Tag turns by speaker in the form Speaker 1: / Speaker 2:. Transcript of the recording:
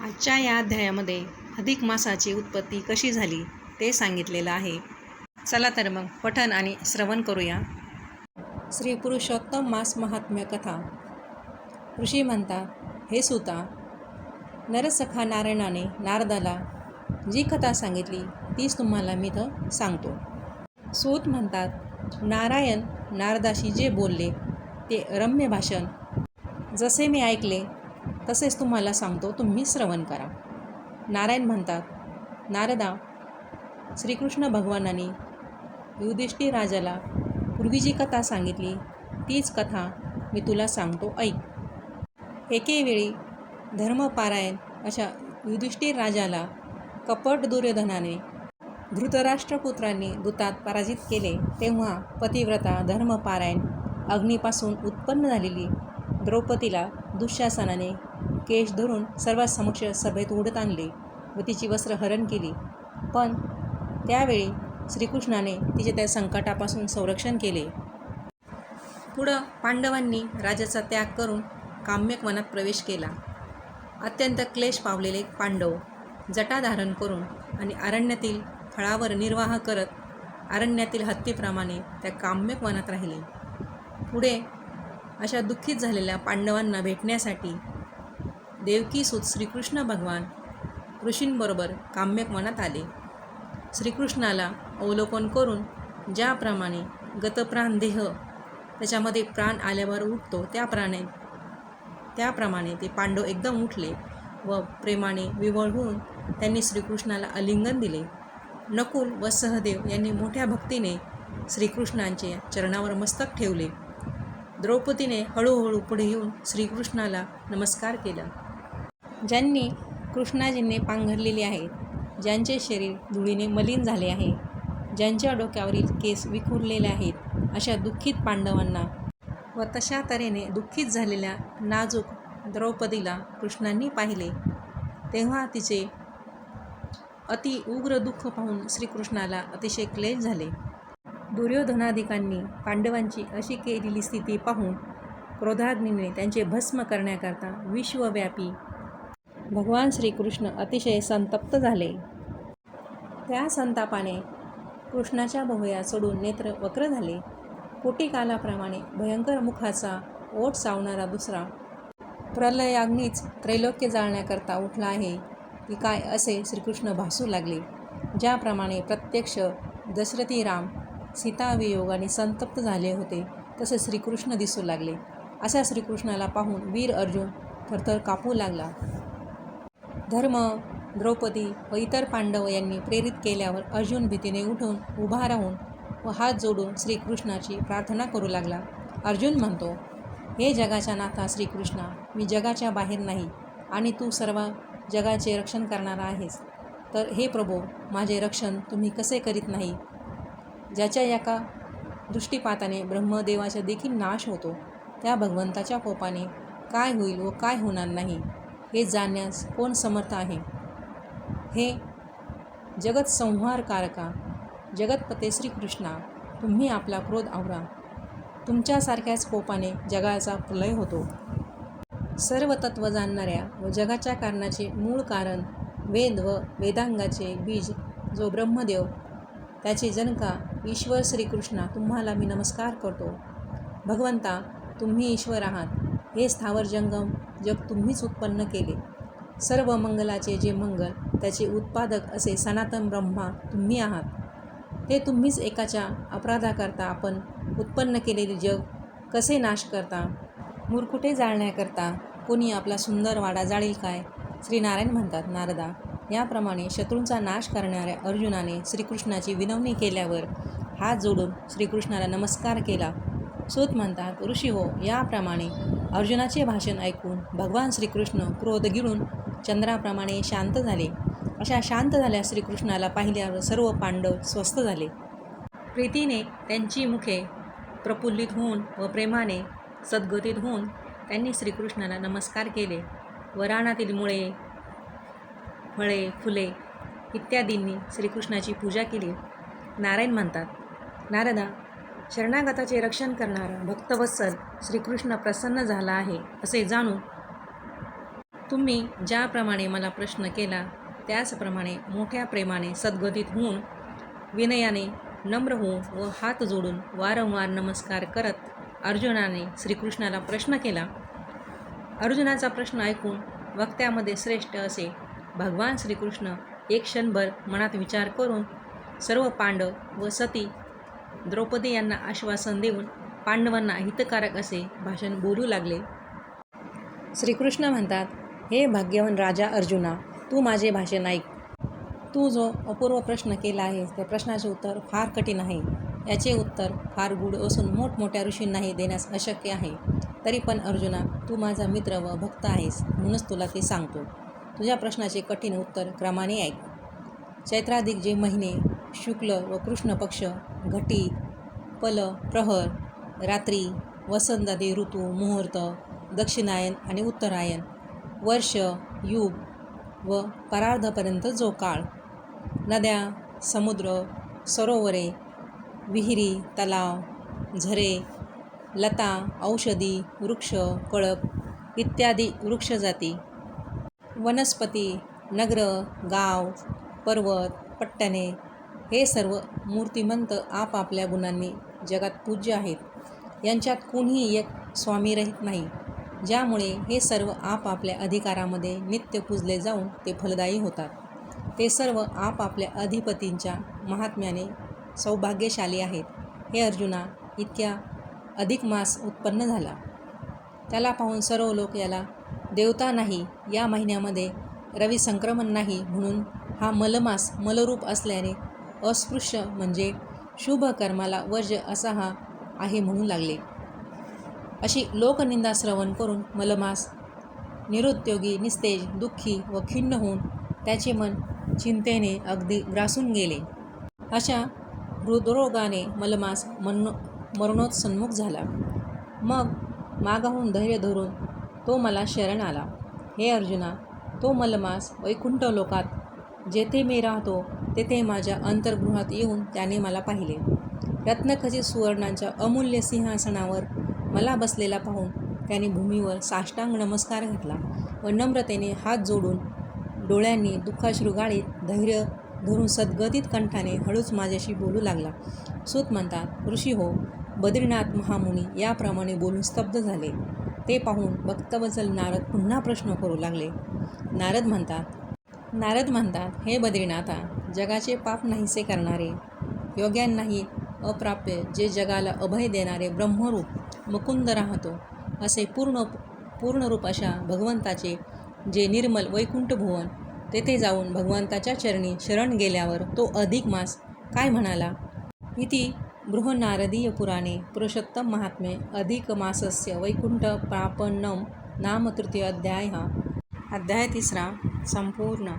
Speaker 1: आजच्या या अध्यायामध्ये अधिक मासाची उत्पत्ती कशी झाली ते सांगितलेलं आहे. चला तर मग पठण आणि श्रवण करूया. श्री पुरुषोत्तम मास महात्म्य कथा. ऋषी म्हणतात, हे सुता, नरसखा नारायणाने नारदाला जी कथा सांगितली तीच तुम्हाला मी इथं सांगतो. सूत म्हणतात, नारायण नारदाशी जे बोलले ते रम्य भाषण जसे मी ऐकले तसेच तुम्हाला सांगतो, तुम्ही श्रवण करा. नारायण म्हणतात, नारदा, श्रीकृष्ण भगवानांनी युधिष्ठिर राजाला पूर्वी जी कथा सांगितली तीच कथा मी तुला सांगतो, ऐक. एके वेळी धर्मपारायण अशा युधिष्ठिर राजाला कपट दुर्योधनाने धृतराष्ट्रपुत्रांनी दूतात पराजित केले. तेव्हा पतिव्रता धर्मपारायण अग्नीपासून उत्पन्न झालेली द्रौपदीला दुःशासनाने केश धरून सर्वांसमक्ष सभेत ओढत आणले व तिची वस्त्र हरण केली. पण त्यावेळी श्रीकृष्णाने तिचे त्या संकटापासून संरक्षण केले. पुढं पांडवांनी राजाचा त्याग करून काम्यक वनात प्रवेश केला. अत्यंत क्लेश पावलेले पांडव जटा धारण करून आणि अरण्यातील फळावर निर्वाह करत अरण्यातील हत्तीप्रमाणे त्या काम्यक वनात राहिले. पुढे अशा दुःखित झालेल्या पांडवांना भेटण्यासाठी देवकीसूत श्रीकृष्ण भगवान ऋषींबरोबर काम्यक वनात आले. श्रीकृष्णाला अवलोकन करून ज्याप्रमाणे गतप्राण देह त्याच्यामध्ये प्राण आल्यावर उठतो त्याप्रमाणे ते पांडव एकदम उठले व प्रेमाने विव्हळ होऊन त्यांनी श्रीकृष्णाला आलिंगन दिले. नकुल व सहदेव यांनी मोठ्या भक्तीने श्रीकृष्णांच्या चरणावर मस्तक ठेवले. द्रौपदीने हळूहळू पुढे येऊन श्रीकृष्णाला नमस्कार केला. ज्यांनी कृष्णाजींनी पांघरलेली आहेत, ज्यांचे शरीर धुळीने मलिन झाले आहे, ज्यांच्या डोक्यावरील केस विखुरलेले आहेत, अशा दुःखित पांडवांना व तशा तऱ्हेने दुःखित झालेल्या नाजूक द्रौपदीला कृष्णांनी पाहिले. तेव्हा तिचे अति उग्र दुःख पाहून श्रीकृष्णाला अतिशय क्लेश झाले. दुर्योधनादिकांनी पांडवांची अशी केलेली स्थिती पाहून क्रोधाग्नीने त्यांचे भस्म करण्याकरता विश्वव्यापी भगवान श्रीकृष्ण अतिशय संतप्त झाले. त्या संतापाने कृष्णाच्या भुवया चढून नेत्र वक्र झाले. कोटी कालाप्रमाणे भयंकर मुखाचा ओठ सावणारा दुसरा प्रलयाग्नीच त्रैलोक्य जाळण्याकरता उठला आहे की काय असे श्रीकृष्ण भासू लागले. ज्याप्रमाणे प्रत्यक्ष दशरथी राम सीतावियोगाने संतप्त झाले होते तसे श्रीकृष्ण दिसू लागले. अशा श्रीकृष्णाला पाहून वीर अर्जुन थरथर कापू लागला. धर्म, द्रौपदी व इतर पांडव यांनी प्रेरित केल्यावर अर्जुन भीतीने उठून उभा राहून व हात जोडून श्रीकृष्णाची प्रार्थना करू लागला. अर्जुन म्हणतो, हे जगाच्या नाथा श्रीकृष्णा, मी जगाच्या बाहेर नाही आणि तू सर्व जगाचे रक्षण करणारा आहेस. तर हे प्रभो, माझे रक्षण तुम्ही कसे करीत नाही? ज्याच्या एका दृष्टिपाताने ब्रह्मदेवाचा देखील नाश होतो, त्या भगवंताच्या कोपाने काय होईल व काय होणार नाही हे जाणण्यास कोण समर्थ आहे? हे जगत संहारकारका जगतपते श्रीकृष्णा, तुम्ही आपला क्रोध आवरा. तुमच्यासारख्याच कोपाने जगाचा प्रलय होतो. सर्व तत्व जाणणाऱ्या व जगाच्या कारणाचे मूळ कारण वेद व वेदांगाचे बीज जो ब्रह्मदेव, त्याचे जनका ईश्वर श्रीकृष्णा, तुम्हाला मी नमस्कार करतो. भगवंता, तुम्ही ईश्वर आहात. हे स्थावर जंगम जग तुम्हीच उत्पन्न केले. सर्व मंगलाचे जे मंगल त्याचे उत्पादक असे सनातन ब्रह्मा तुम्ही आहात. ते तुम्हीच एकाच्या अपराधाकरता आपण उत्पन्न केलेले जग कसे नाश करता? मुरकुटे जाळण्याकरता कोणी आपला सुंदर वाडा जाळील काय? श्रीनारायण म्हणतात, नारदा, याप्रमाणे शत्रूंचा नाश करणाऱ्या अर्जुनाने श्रीकृष्णाची विनवणी केल्यावर हात जोडून श्रीकृष्णाला नमस्कार केला. सूत म्हणतात, ऋषी हो, याप्रमाणे अर्जुनाचे भाषण ऐकून भगवान श्रीकृष्ण क्रोध गिळून चंद्राप्रमाणे शांत झाले. अशा शांत झाल्या श्रीकृष्णाला पाहिल्यावर सर्व पांडव स्वस्थ झाले. प्रीतीने त्यांची मुखे प्रफुल्लित होऊन व प्रेमाने सद्गतीत होऊन त्यांनी श्रीकृष्णाला नमस्कार केले व रानातील मुळे, फळे, फुले इत्यादींनी श्रीकृष्णाची पूजा केली. नारायण म्हणतात, नारदा, शरणागताचे रक्षण करणारा भक्तवत्सल श्रीकृष्ण प्रसन्न झाला आहे असे जाणून तुम्ही ज्याप्रमाणे मला प्रश्न केला त्याचप्रमाणे मोठ्या प्रेमाने सद्गतीत होऊन विनयाने नम्र होऊन व हात जोडून वारंवार नमस्कार करत अर्जुनाने श्रीकृष्णाला प्रश्न केला. अर्जुनाचा प्रश्न ऐकून वक्त्यामध्ये श्रेष्ठ असे भगवान श्रीकृष्ण एक क्षणभर मनात विचार करून सर्व पांडव व सती द्रौपदी यांना आश्वासन देऊन पांडवांना हितकारक असे भाषण बोलू लागले. श्रीकृष्ण म्हणतात, हे भाग्यवान राजा अर्जुना, तू माझे भाषण ऐक. तू जो अपूर्व प्रश्न केला आहेस त्या प्रश्नाचे उत्तर फार कठीण आहे. याचे उत्तर फार गूढ असून मोठमोठ्या ऋषींनाही देण्यास अशक्य आहे. तरी पण अर्जुना, तू माझा मित्र व भक्त आहेस म्हणूनच तुला ते सांगतो. तुझ्या प्रश्नाचे कठीण उत्तर क्रमाने ऐक. चैत्राधिक जे महिने शुक्ल व कृष्ण पक्ष, घटी, पल, प्रहर, रात्री, वसंतादी ऋतू, मुहूर्त, दक्षिणायन आणि उत्तरायण, वर्ष, युग व परार्धपर्यंत जो काळ, नद्या, समुद्र, सरोवरे, विहिरी, तलाव, झरे, लता, औषधी, वृक्ष, कळप इत्यादी वृक्षजाती, वनस्पती, नगर, गाव, पर्वत, पट्टणे हे सर्व मूर्तिमंत आपापल्या गुणांनी जगात पूज्य आहेत. यांच्यात कोणीही एक स्वामीरहित नाही, ज्यामुळे हे सर्व आपापल्या अधिकारामध्ये नित्य पूजले जाऊन ते फलदायी होतात. ते सर्व आपापल्या अधिपतींच्या महात्म्याने सौभाग्यशाली आहेत. हे अर्जुना, इतक्या अधिक मास उत्पन्न झाला. त्याला पाहून सर्व लोक याला देवता नाही, या महिन्यामध्ये रवी संक्रमण नाही म्हणून हा मलमास मलरूप असल्याने अस्पृश्य म्हणजे शुभ कर्माला वर्ज्य असा हा आहे म्हणू लागले. अशी लोकनिंदा श्रवण करून मलमास निरुद्योगी, निस्तेज, दुःखी व खिन्न होऊन त्याचे मन चिंतेने अगदी ग्रासून गेले. अशा हृदरोगाने मलमास मरणोत्सन्मुख झाला. मग मागाहून धैर्य धरून तो मला शरण आला. हे अर्जुना, तो मलमास वैकुंठ लोकात जेथे मी राहतो तेथे माझ्या अंतर्गृहात येऊन त्याने मला पाहिले. रत्नखचित सुवर्णाच्या अमूल्य सिंहासनावर मला बसलेला पाहून त्याने भूमीवर साष्टांग नमस्कार घातला व नम्रतेने हात जोडून डोळ्यांनी दुःखाश्रू गाळीत धैर्य धरून सद्गतीत कंठाने हळूच माझ्याशी बोलू लागला. सूत म्हणतात, ऋषी हो, बद्रीनाथ महामुनी याप्रमाणे बोलून स्तब्ध झाले. ते पाहून भक्तवत्सल नारद पुन्हा प्रश्न करू लागले. नारद म्हणतात, हे बद्रीनाथा, जगाचे पाप नाहीसे करणारे, योग्यांनाही अप्राप्य जे जगाला अभय देणारे ब्रह्मरूप मुकुंद राहतो असे पूर्णरूप अशा भगवंताचे जे निर्मल वैकुंठ भुवन, तेथे जाऊन भगवंताच्या चरणी शरण गेल्यावर तो अधिक मास काय म्हणाला. इति बृहन्नारदीय पुराणे पुरुषोत्तम महात्म्ये अधिक मासस्य वैकुंठ प्रापन्नम नाम तृतीय अध्याय. अध्याय 3 संपूर्ण.